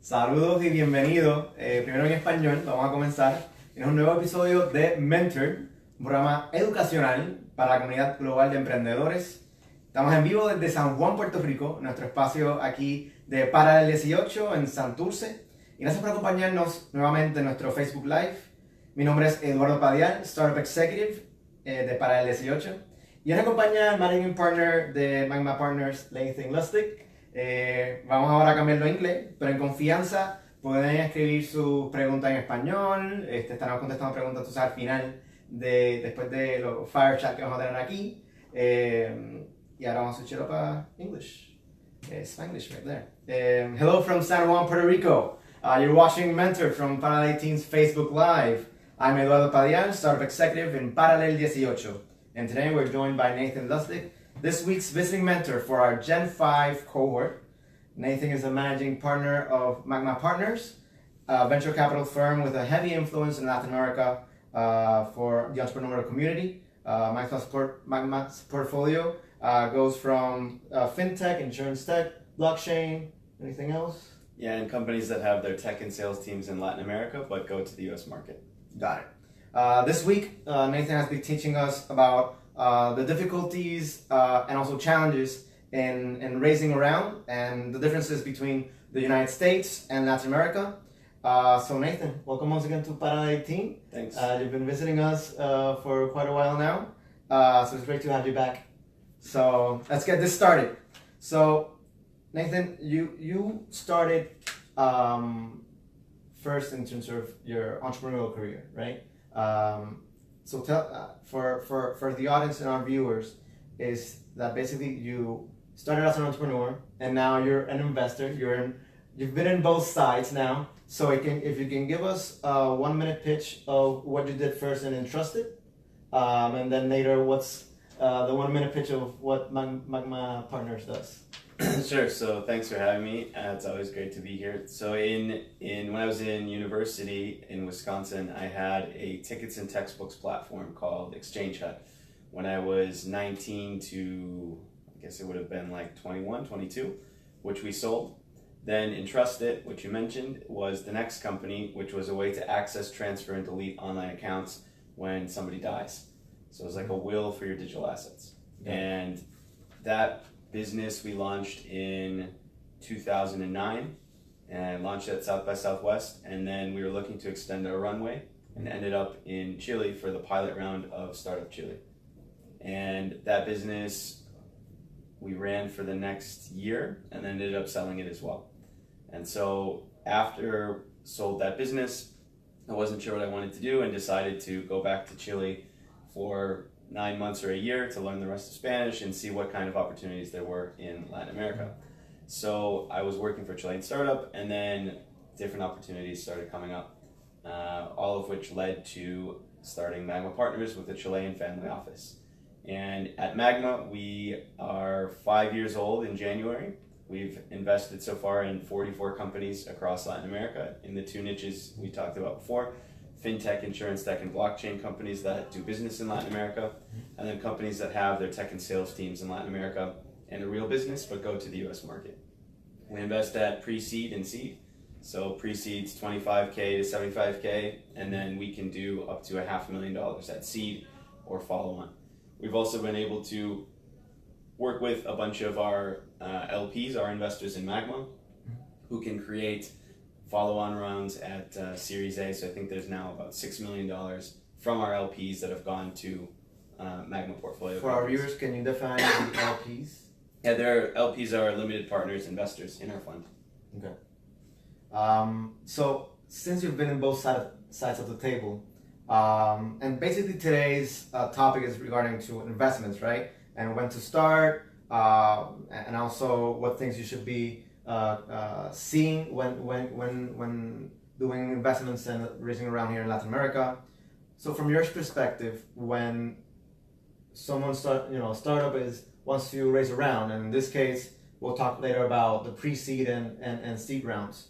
Saludos y bienvenidos. Primero en español, vamos a comenzar. Es un nuevo episodio de Mentor, un programa educacional para la comunidad global de emprendedores. Estamos en vivo desde San Juan, Puerto Rico, nuestro espacio aquí de Parallel18 en Santurce. Y gracias por acompañarnos nuevamente en nuestro Facebook Live. Mi nombre es Eduardo Padial, Startup Executive de Parallel18. Y nos acompaña el Managing Partner de Magma Partners, Latin Lustig. Vamos ahora a cambiarlo a inglés, pero en confianza pueden escribir sus preguntas en español. Estaremos contestando preguntas al final, después de los fire chat que vamos a tener aquí. Y ahora vamos a switch it up a English. Spanglish right there. Hello from San Juan, Puerto Rico. You're watching Mentor from Parallel18's Facebook Live. I'm Eduardo Padian, Startup Executive in Parallel18. And today we're joined by Nathan Lustig, this week's visiting mentor for our Gen 5 cohort. Nathan is a managing partner of Magma Partners, a venture capital firm with a heavy influence in Latin America for the entrepreneurial community. Magma's portfolio goes from fintech, insurance tech, blockchain, anything else? Yeah, and companies that have their tech and sales teams in Latin America but go to the US market. Got it. This week, Nathan has been teaching us about the difficulties and also challenges in raising around and the differences between the United States and Latin America. So Nathan, welcome once again to Parallel18. Thanks. You've been visiting us for quite a while now, so it's great to have you back. So let's get this started. So Nathan, you started first in terms of your entrepreneurial career, right? So tell for the audience and our viewers is that basically you started as an entrepreneur and now you're an investor. You've been in both sides now. So if you can give us a 1 minute pitch of what you did first in Entrusted, and then later what's the 1 minute pitch of what Magma Partners does. Sure. So thanks for having me. It's always great to be here. So when I was in university in Wisconsin, I had a tickets and textbooks platform called Exchange Hut. When I was 19 to, I guess it would have been like 21, 22, which we sold. Then Entrusted, which you mentioned, was the next company, which was a way to access, transfer, and delete online accounts when somebody dies. So it was like a will for your digital assets. Yeah. And that business we launched in 2009 and launched at South by Southwest, and then we were looking to extend our runway and ended up in Chile for the pilot round of Startup Chile. And that business we ran for the next year and then ended up selling it as well. And so after sold that business, I wasn't sure what I wanted to do and decided to go back to Chile for 9 months or a year to learn the rest of Spanish and see what kind of opportunities there were in Latin America. So I was working for a Chilean startup, and then different opportunities started coming up, all of which led to starting Magma Partners with a Chilean family office. And at Magma, we are 5 years old in January. We've invested so far in 44 companies across Latin America in the two niches we talked about before: fintech, insurance tech, and blockchain companies that do business in Latin America, and then companies that have their tech and sales teams in Latin America and a real business but go to the US market. We invest at PreSeed and Seed. So PreSeed's $25K to $75K, and then we can do up to $500,000 at Seed or follow-on. We've also been able to work with a bunch of our LPs, our investors in Magma, who can create follow-on rounds at Series A. So I think there's now about $6 million from our LPs that have gone to Magma portfolio. For our viewers, can you define the LPs? Yeah, their LPs are limited partners, investors in our fund. Okay. So since you've been in both sides of the table, and basically today's topic is regarding to investments, right? And when to start, and also what things you should be seeing when doing investments and raising around here in Latin America. So from your perspective, when someone startup wants to raise a round, and in this case, we'll talk later about the pre-seed and seed rounds.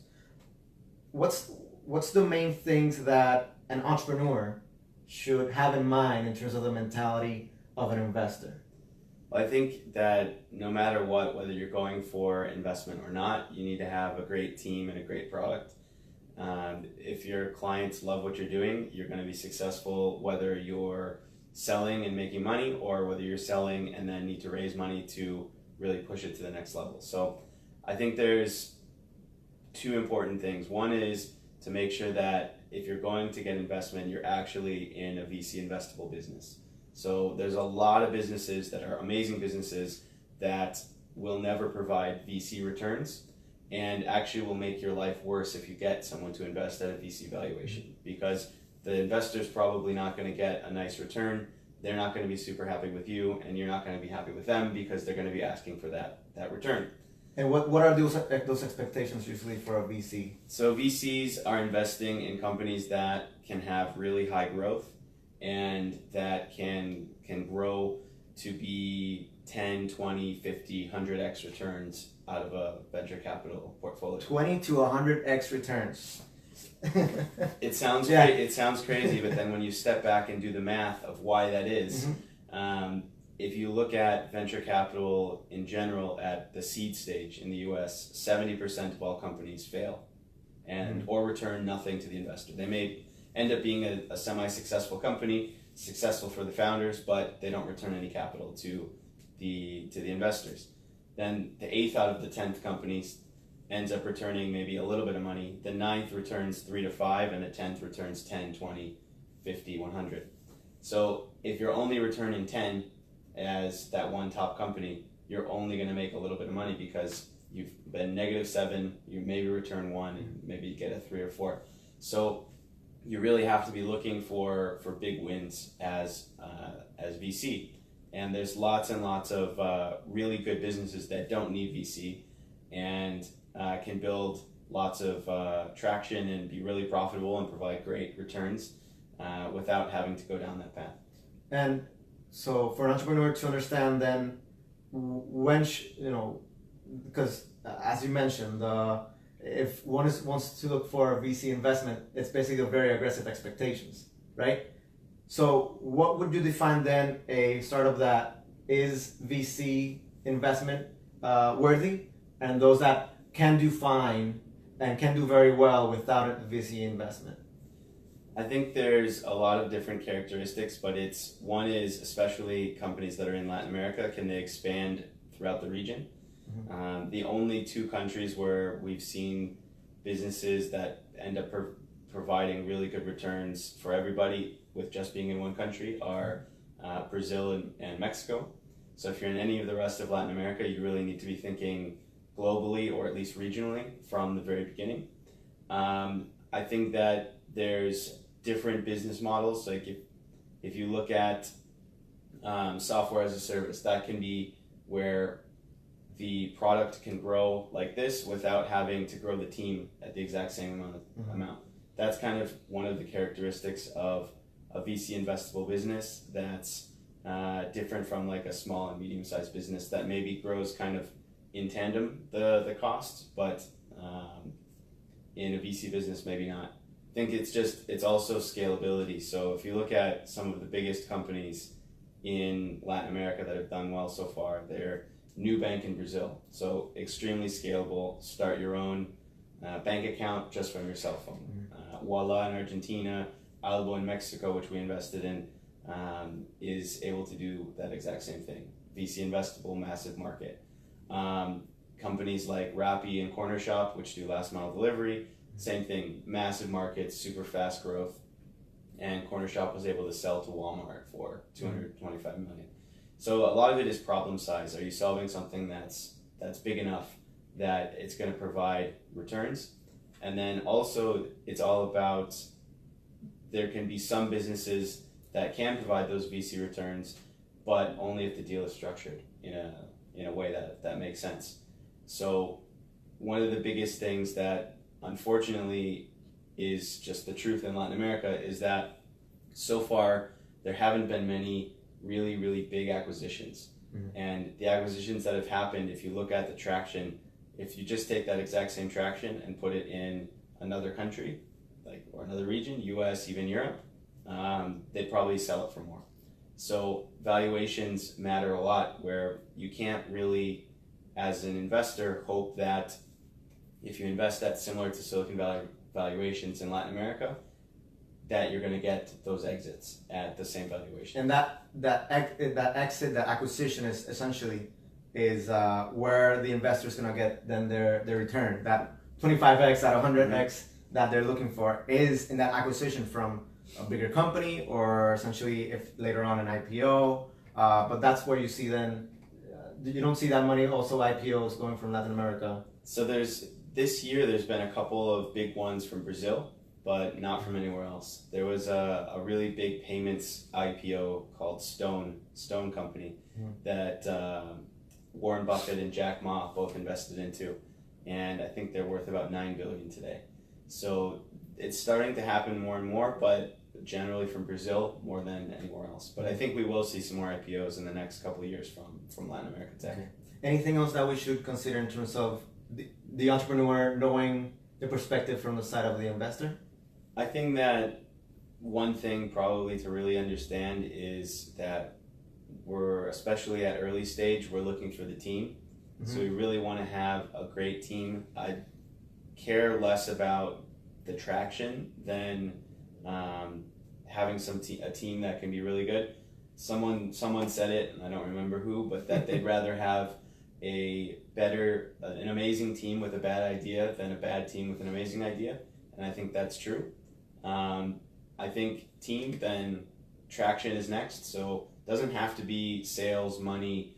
What's the main things that an entrepreneur should have in mind in terms of the mentality of an investor? Well, I think that no matter what, whether you're going for investment or not, you need to have a great team and a great product. If your clients love what you're doing, you're going to be successful whether you're selling and making money or whether you're selling and then need to raise money to really push it to the next level. So I think there's two important things. One is to make sure that if you're going to get investment, you're actually in a VC investable business. So there's a lot of businesses that are amazing businesses that will never provide VC returns and actually will make your life worse if you get someone to invest at a VC valuation, because the investor's probably not going to get a nice return. They're not going to be super happy with you, and you're not going to be happy with them because they're going to be asking for that return. And what are those expectations usually for a VC? So VCs are investing in companies that can have really high growth and that can grow to be 10, 20, 50, 100x returns out of a venture capital portfolio. 20 to 100x returns. It sounds it sounds crazy, but then when you step back and do the math of why that is, if you look at venture capital in general at the seed stage in the US, 70% of all companies fail and or return nothing to the investor. They may end up being a semi-successful company, successful for the founders, but they don't return any capital to the investors. Then the 8th out of the 10th companies ends up returning maybe a little bit of money. The 9th returns 3 to 5, and the 10th returns 10, 20, 50, 100. So if you're only returning 10 as that one top company, you're only going to make a little bit of money because you've been -7, you maybe return 1, and maybe you get a 3 or 4. So you really have to be looking for big wins as VC. And there's lots and lots of really good businesses that don't need VC and can build lots of traction and be really profitable and provide great returns without having to go down that path. And so for an entrepreneur to understand then when, because as you mentioned, if one wants to look for a VC investment, it's basically very aggressive expectations, right? So what would you define then a startup that is VC investment worthy, and those that can do fine and can do very well without a VC investment? I think there's a lot of different characteristics, but one is especially companies that are in Latin America, can they expand throughout the region? The only two countries where we've seen businesses that end up providing really good returns for everybody with just being in one country are Brazil and Mexico. So if you're in any of the rest of Latin America, you really need to be thinking globally or at least regionally from the very beginning. I think that there's different business models. Like if you look at software as a service, that can be where the product can grow like this without having to grow the team at the exact same amount. That's kind of one of the characteristics of a VC investable business that's different from like a small and medium-sized business that maybe grows kind of in tandem the costs, but in a VC business maybe not. I think it's also scalability. So if you look at some of the biggest companies in Latin America that have done well so far, they're Nubank in Brazil, so extremely scalable. Start your own bank account just from your cell phone. Voila in Argentina, Albo in Mexico, which we invested in, is able to do that exact same thing. VC investable, massive market. Companies like Rappi and Corner Shop, which do last mile delivery, same thing, massive market, super fast growth. And Corner Shop was able to sell to Walmart for $225 million. So a lot of it is problem size. Are you solving something that's big enough that it's going to provide returns? And then also it's all about, there can be some businesses that can provide those VC returns, but only if the deal is structured in a way that makes sense. So one of the biggest things that unfortunately is just the truth in Latin America is that so far there haven't been many really, really big acquisitions. And the acquisitions that have happened, if you look at the traction, if you just take that exact same traction and put it in another country, or another region, US, even Europe, they'd probably sell it for more. So valuations matter a lot, where you can't really, as an investor, hope that if you invest at similar to Silicon Valley valuations in Latin America, that you're going to get those exits at the same valuation. And that exit, that acquisition is essentially where the investor is going to get then their return. That 25x, that 100x that they're looking for is in that acquisition from a bigger company, or essentially if later on an IPO. But that's where you see then, you don't see that money also IPOs going from Latin America. So this year there's been a couple of big ones from Brazil, but not from anywhere else. There was a really big payments IPO called Stone Company that Warren Buffett and Jack Ma both invested into, and I think they're worth about $9 billion today. So it's starting to happen more and more, but generally from Brazil more than anywhere else. But I think we will see some more IPOs in the next couple of years from Latin American tech. Okay. Anything else that we should consider in terms of the entrepreneur knowing the perspective from the side of the investor? I think that one thing probably to really understand is that we're, especially at early stage, we're looking for the team. So we really want to have a great team. I care less about the traction than having a team that can be really good. Someone said it, and I don't remember who, but that they'd rather have an amazing team with a bad idea than a bad team with an amazing idea, and I think that's true. I think team, then traction is next. So it doesn't have to be sales, money,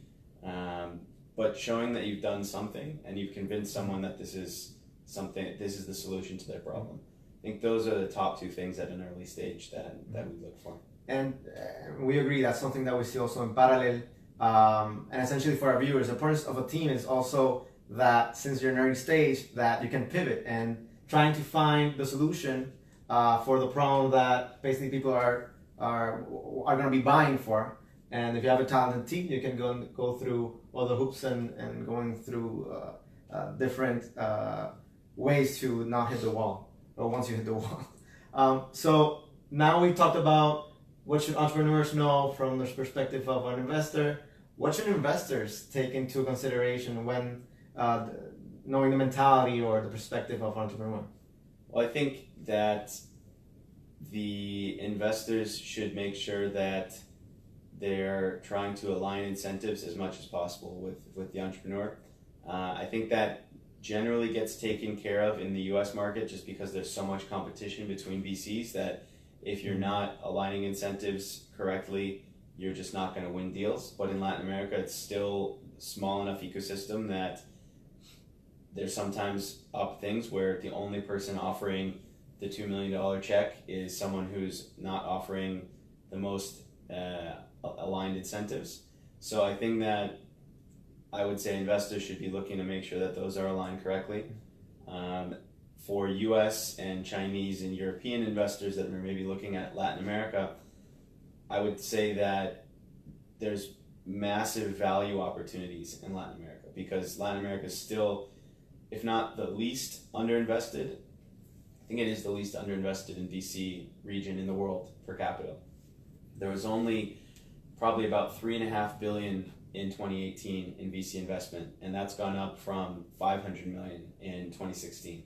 but showing that you've done something and you've convinced someone that this is the solution to their problem. I think those are the top two things at an early stage that we look for. And we agree that's something that we see also in Parallel. And essentially for our viewers, the importance of a team is also that since you're in an early stage, that you can pivot and trying to find the solution for the problem that basically people are going to be buying for. And if you have a talented team, you can go through all the hoops and going through different ways to not hit the wall, or once you hit the wall. So now we talked about what should entrepreneurs know from the perspective of an investor. What should investors take into consideration when knowing the mentality or the perspective of an entrepreneur? Well, I think that the investors should make sure that they're trying to align incentives as much as possible with the entrepreneur. I think that generally gets taken care of in the US market just because there's so much competition between VCs that if you're not aligning incentives correctly, you're just not going to win deals. But in Latin America, it's still a small enough ecosystem that there's sometimes up things where the only person offering the $2 million check is someone who's not offering the most aligned incentives. So I think that I would say investors should be looking to make sure that those are aligned correctly. For US and Chinese and European investors that are maybe looking at Latin America, I would say that there's massive value opportunities in Latin America because Latin America is still, if not the least underinvested, I think it is the least underinvested in VC region in the world per capita. There was only probably about $3.5 billion in 2018 in VC investment, and that's gone up from $500 million in 2016.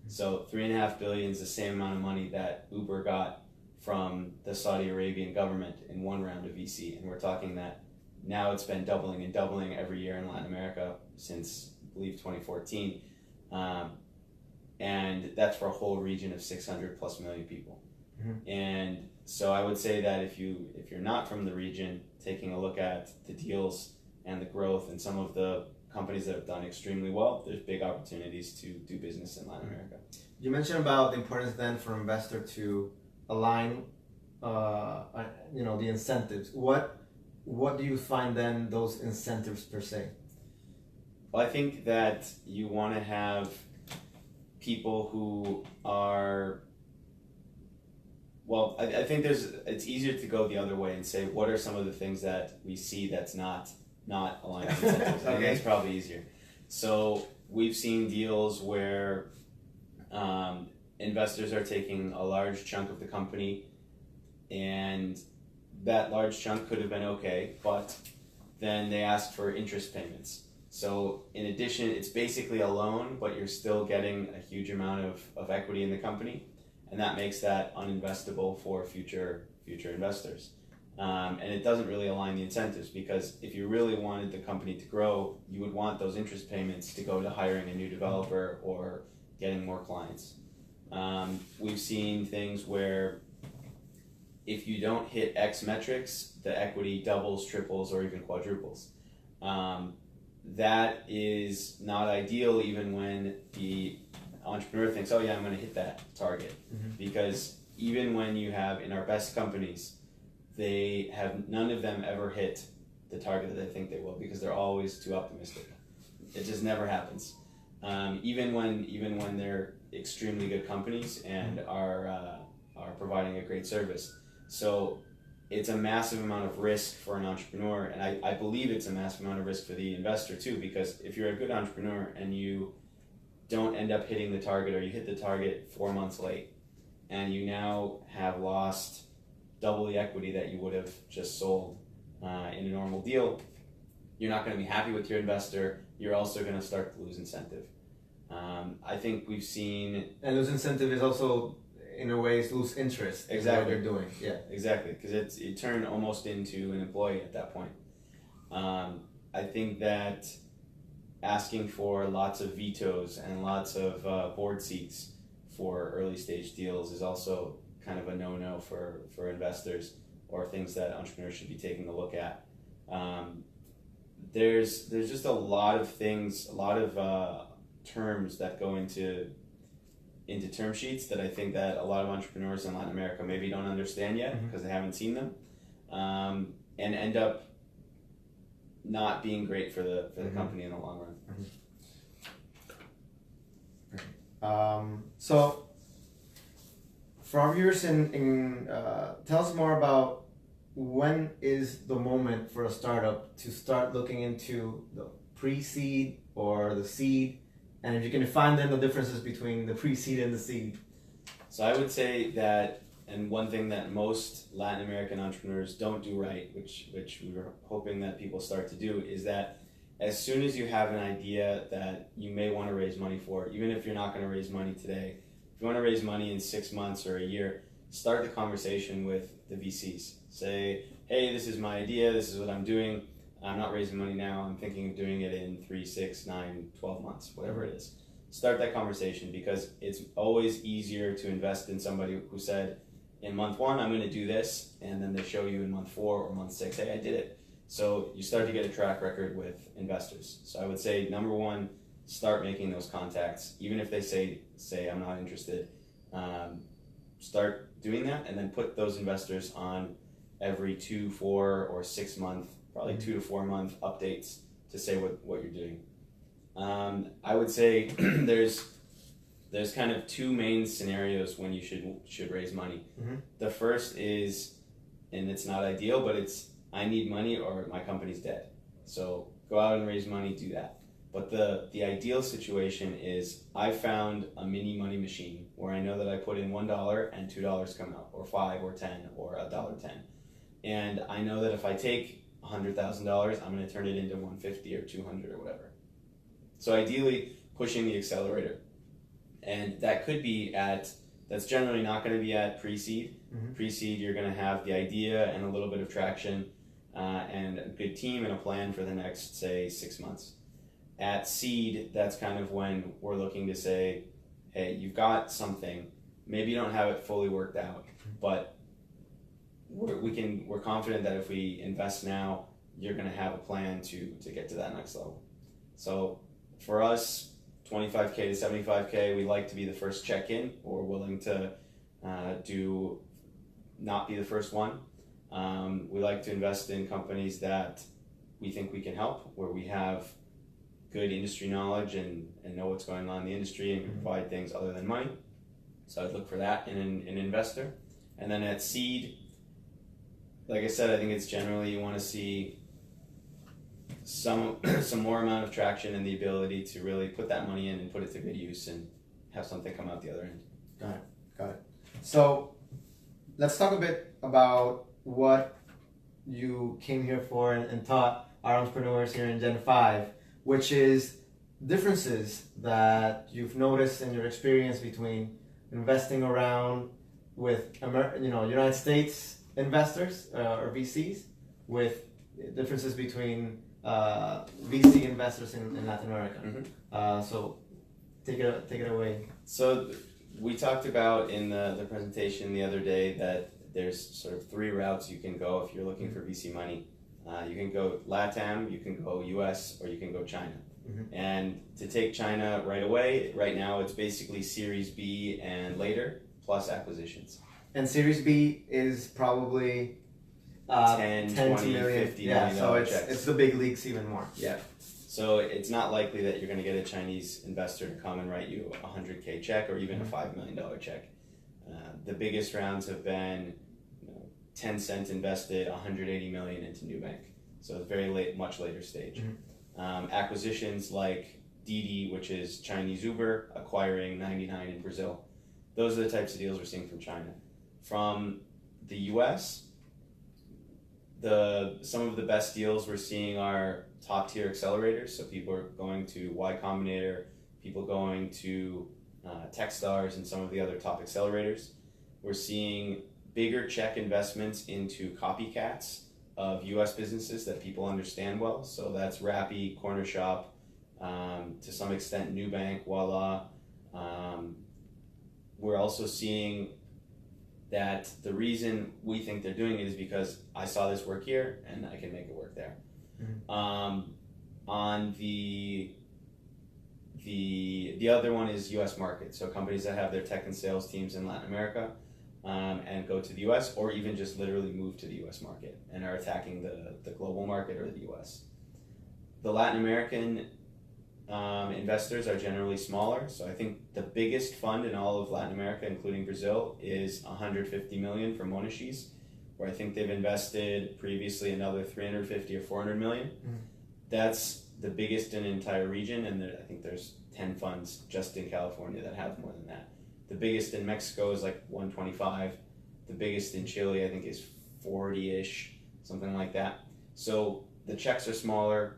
So $3.5 billion is the same amount of money that Uber got from the Saudi Arabian government in one round of VC, and we're talking that now it's been doubling and doubling every year in Latin America since, I believe, 2014. And that's for a whole region of 600 plus million people. And so I would say that if you're not from the region, taking a look at the deals and the growth and some of the companies that have done extremely well, there's big opportunities to do business in Latin America. You mentioned about the importance then for an investor to align, the incentives. What do you find then those incentives per se? Well, I think that you want to have people who are, well, I think it's easier to go the other way and say, what are some of the things that we see that's not aligned with incentives? I think that's probably easier. So we've seen deals where investors are taking a large chunk of the company and that large chunk could have been okay, but then they asked for interest payments. So in addition, it's basically a loan, but you're still getting a huge amount of equity in the company, and that makes that uninvestable for future investors. And it doesn't really align the incentives, because if you really wanted the company to grow, you would want those interest payments to go to hiring a new developer or getting more clients. We've seen things where if you don't hit X metrics, the equity doubles, triples, or even quadruples. That is not ideal, even when the entrepreneur thinks, oh yeah, I'm going to hit that target. Because even when you have, in our best companies, none of them ever hit the target that they think they will, because they're always too optimistic. It just never happens. Even when they're extremely good companies and are providing a great service. So it's a massive amount of risk for an entrepreneur, and I believe it's a massive amount of risk for the investor too, because if you're a good entrepreneur and you don't end up hitting the target, or you hit the target 4 months late, and you now have lost double the equity that you would have just sold in a normal deal, you're not going to be happy with your investor. You're also going to start to lose incentive. I think we've seen... And lose incentive is also, in a way, lose interest in what you're doing. Yeah, exactly, because you turn almost into an employee at that point. I think that asking for lots of vetoes and lots of board seats for early stage deals is also kind of a no-no for investors, or things that entrepreneurs should be taking a look at. There's just a lot of things, a lot of terms that go into term sheets that I think that a lot of entrepreneurs in Latin America maybe don't understand yet, because they haven't seen them, and end up not being great for the company in the long run. So for our viewers, tell us more about when is the moment for a startup to start looking into the pre-seed or the seed, and if you can define then the differences between the pre-seed and the seed. So I would say that, and one thing that most Latin American entrepreneurs don't do right, which we were hoping that people start to do, is that as soon as you have an idea that you may want to raise money for, even if you're not going to raise money today, if you want to raise money in 6 months or a year, start the conversation with the VCs. Say, hey, this is my idea, this is what I'm doing. I'm not raising money now, I'm thinking of doing it in 3, 6, 9, 12 months, whatever it is. Start that conversation, because it's always easier to invest in somebody who said, in month 1, I'm going to do this, and then they show you in month 4 or month 6, hey, I did it. So you start to get a track record with investors. So I would say, number 1, start making those contacts. Even if they say I'm not interested, start doing that, and then put those investors on every 2, 4, or 6 month, probably 2 to 4 month updates to say what you're doing. I would say there's kind of 2 main scenarios when you should raise money. The first is, and it's not ideal, but it's, I need money or my company's dead. So go out and raise money, do that. But the ideal situation is, I found a mini money machine where I know that I put in $1 and $2 come out, or 5 or 10 or $1.10. And I know that if I take $100,000, I'm going to turn it into 150 or 200 or whatever. So ideally, pushing the accelerator. And that could be that's generally not going to be at pre-seed. Pre-seed, you're going to have the idea and a little bit of traction, and a good team and a plan for the next, say, 6 months. At seed, that's kind of when we're looking to say, hey, you've got something, maybe you don't have it fully worked out, but we're confident that if we invest now, you're going to have a plan to get to that next level. So for us, 25K to 75K, we like to be the first check-in, or willing to not be the first one. We like to invest in companies that we think we can help, where we have good industry knowledge and know what's going on in the industry and can provide things other than money. So I'd look for that in an investor. And then at seed, like I said, I think it's generally you want to see some more amount of traction and the ability to really put that money in and put it to good use and have something come out the other end. Got it. So let's talk a bit about what you came here for and taught our entrepreneurs here in Gen 5, which is differences that you've noticed in your experience between investing around with United States investors or VCs, with differences between VC investors in Latin America. So take it away. So we talked about in the presentation the other day that there's sort of 3 routes you can go if you're looking for VC money. You can go LATAM, you can go US, or you can go China. And to take China right away, right now it's basically Series B and later, plus acquisitions. And Series B is probably 10, 20, million. 50 yeah, million so dollar it's checks. the big leagues even more. Yeah. So it's not likely that you're going to get a Chinese investor to come and write you a $100K check or even a $5 million check. The biggest rounds have been Tencent invested $180 million into Nubank. So it's very late, much later stage. Acquisitions like Didi, which is Chinese Uber, acquiring 99 in Brazil. Those are the types of deals we're seeing from China. From the US, some of the best deals we're seeing are top tier accelerators. So people are going to Y Combinator, people going to Techstars and some of the other top accelerators. We're seeing bigger check investments into copycats of US businesses that people understand well. So that's Rappi, Corner Shop, to some extent Nubank, Voila. We're also seeing that the reason we think they're doing it is because I saw this work here and I can make it work there. On the other one is US market. So companies that have their tech and sales teams in Latin America and go to the US, or even just literally move to the US market and are attacking the global market or the US. The Latin American investors are generally smaller. So I think the biggest fund in all of Latin America, including Brazil, is 150 million from Monashis, where I think they've invested previously another 350 or 400 million. That's the biggest in an entire region, and I think there's 10 funds just in California that have more than that. The biggest in Mexico is like 125. The biggest in Chile, I think, is 40-ish, something like that. So the checks are smaller,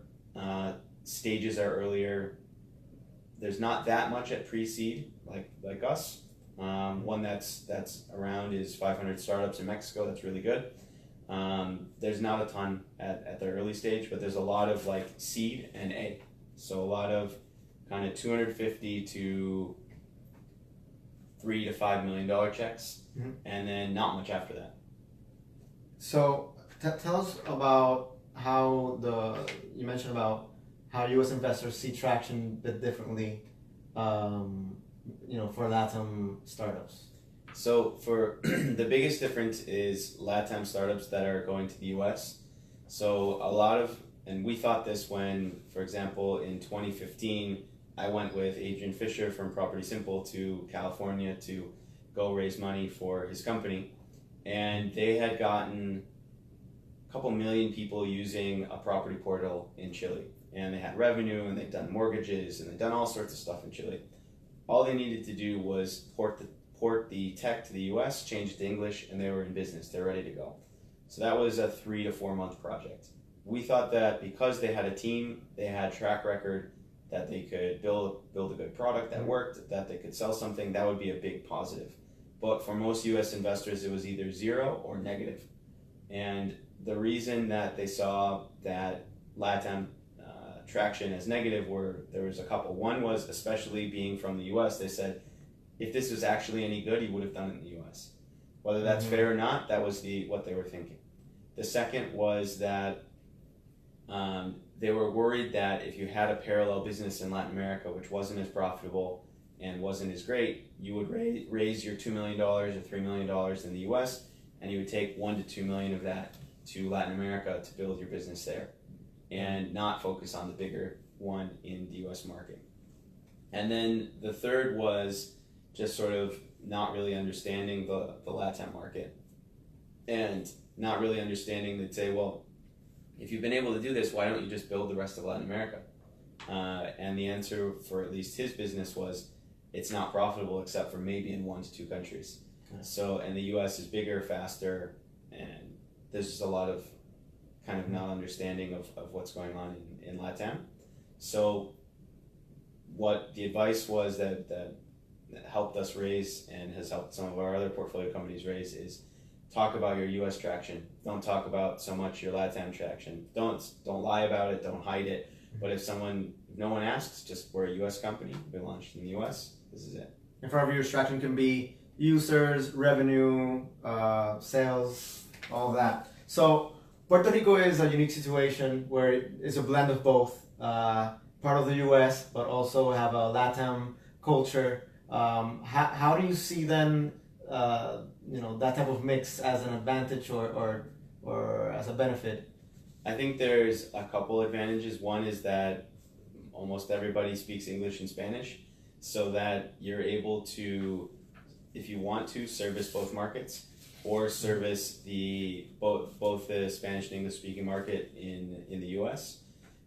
stages are earlier. There's not that much at PreSeed like us. One that's around is 500 startups in Mexico. That's really good. There's not a ton at the early stage, but there's a lot of like seed and A. So a lot of kind of 250 to $3 to $5 million checks, and then not much after that. So tell us about how you mentioned about how U.S. investors see traction a bit differently, for LATAM startups. So for the biggest difference is LATAM startups that are going to the US. So and we thought this when, for example, in 2015, I went with Adrian Fisher from Property Simple to California to go raise money for his company. And they had gotten a couple million people using a property portal in Chile. And they had revenue, and they'd done mortgages, and they'd done all sorts of stuff in Chile. All they needed to do was port the tech to the US, change it to English, and they were in business. They're ready to go. So that was a 3 to 4 month project. We thought that because they had a team, they had track record, that they could build a good product that worked, that they could sell something, that would be a big positive. But for most US investors, it was either 0 or negative. And the reason that they saw that LATAM traction as negative there was a couple. One was, especially being from the US, they said, if this was actually any good, he would have done it in the US. Whether that's fair or not, that was what they were thinking. The second was that they were worried that if you had a parallel business in Latin America, which wasn't as profitable and wasn't as great, you would raise your $2 million or $3 million in the US, and you would take 1 to 2 million of that to Latin America to build your business there, and not focus on the bigger one in the US market. And then the third was just sort of not really understanding the LATAM market, and not really understanding that, say, well, if you've been able to do this, why don't you just build the rest of Latin America? And the answer for at least his business was, it's not profitable except for maybe in 1 to 2 countries. So, and the US is bigger, faster, and there's just a lot of kind of not understanding of what's going on in LATAM. So what the advice was that helped us raise and has helped some of our other portfolio companies raise is talk about your US traction. Don't talk about so much your LATAM traction. Don't lie about it, don't hide it. But if no one asks, just we're a US company, we launched in the US, this is it. And for our viewers, traction can be users, revenue, sales, all of that. So Puerto Rico is a unique situation where it's a blend of both, part of the US, but also have a LATAM culture. How do you see then, that type of mix as an advantage or as a benefit? I think there's a couple advantages. One is that almost everybody speaks English and Spanish, so that you're able to, if you want to, service both markets or service both the Spanish and English speaking market in the US.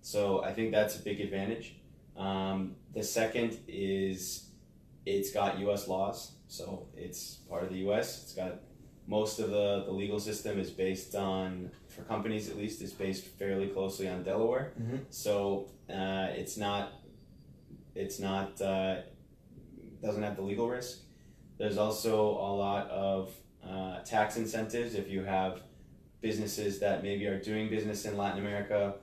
So I think that's a big advantage. The second is it's got US laws, so it's part of the US. It's got most of the legal system is based on, for companies at least, is based fairly closely on Delaware. Mm-hmm. So it's not doesn't have the legal risk. There's also a lot of tax incentives if you have businesses that maybe are doing business in Latin America.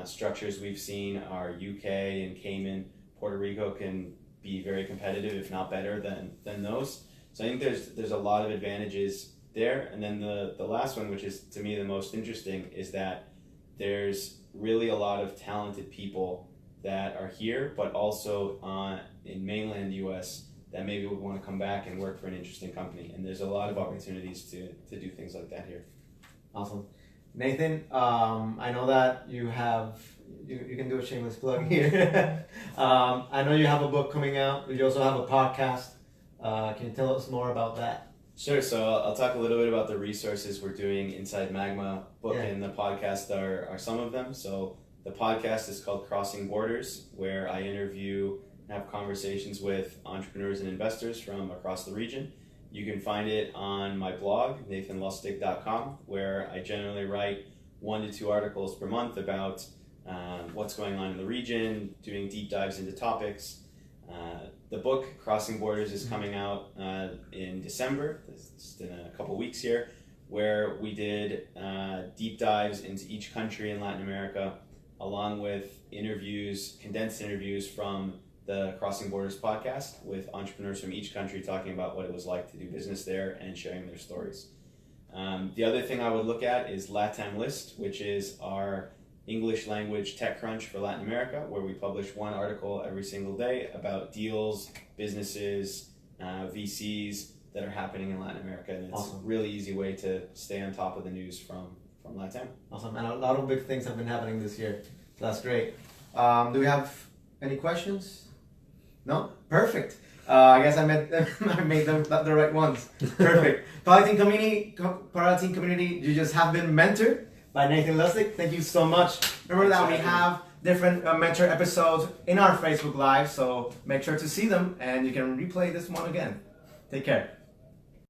Structures we've seen are UK and Cayman. Puerto Rico can be very competitive, if not better than those. So I think there's a lot of advantages there. And then the last one, which is to me the most interesting, is that there's really a lot of talented people that are here, but also in mainland US that maybe would want to come back and work for an interesting company. And there's a lot of opportunities to do things like that here. Awesome. Nathan, I know that you can do a shameless plug here. I know you have a book coming out, but you also have a podcast. Can you tell us more about that? Sure. So I'll talk a little bit about the resources we're doing inside Magma. Book and the podcast are some of them. So the podcast is called Crossing Borders, where I interview and have conversations with entrepreneurs and investors from across the region. You can find it on my blog, nathanlustig.com, where I generally write 1 to 2 articles per month about what's going on in the region, doing deep dives into topics. The book, Crossing Borders, is coming out in December, just in a couple weeks here, where we did deep dives into each country in Latin America, along with interviews, condensed interviews from the Crossing Borders podcast with entrepreneurs from each country talking about what it was like to do business there and sharing their stories. The other thing I would look at is LATAM List, which is our English language tech crunch for Latin America, where we publish 1 article every single day about deals, businesses, VCs that are happening in Latin America. And it's a really easy way to stay on top of the news from LATAM. Awesome. And a lot of big things have been happening this year. So that's great. Do we have any questions? No? Perfect. I guess I made them the right ones. Perfect. Parallel18 community, you just have been mentored by Nathan Lustig. Thank you so much. Remember that we have different mentor episodes in our Facebook Live, so make sure to see them and you can replay this one again. Take care.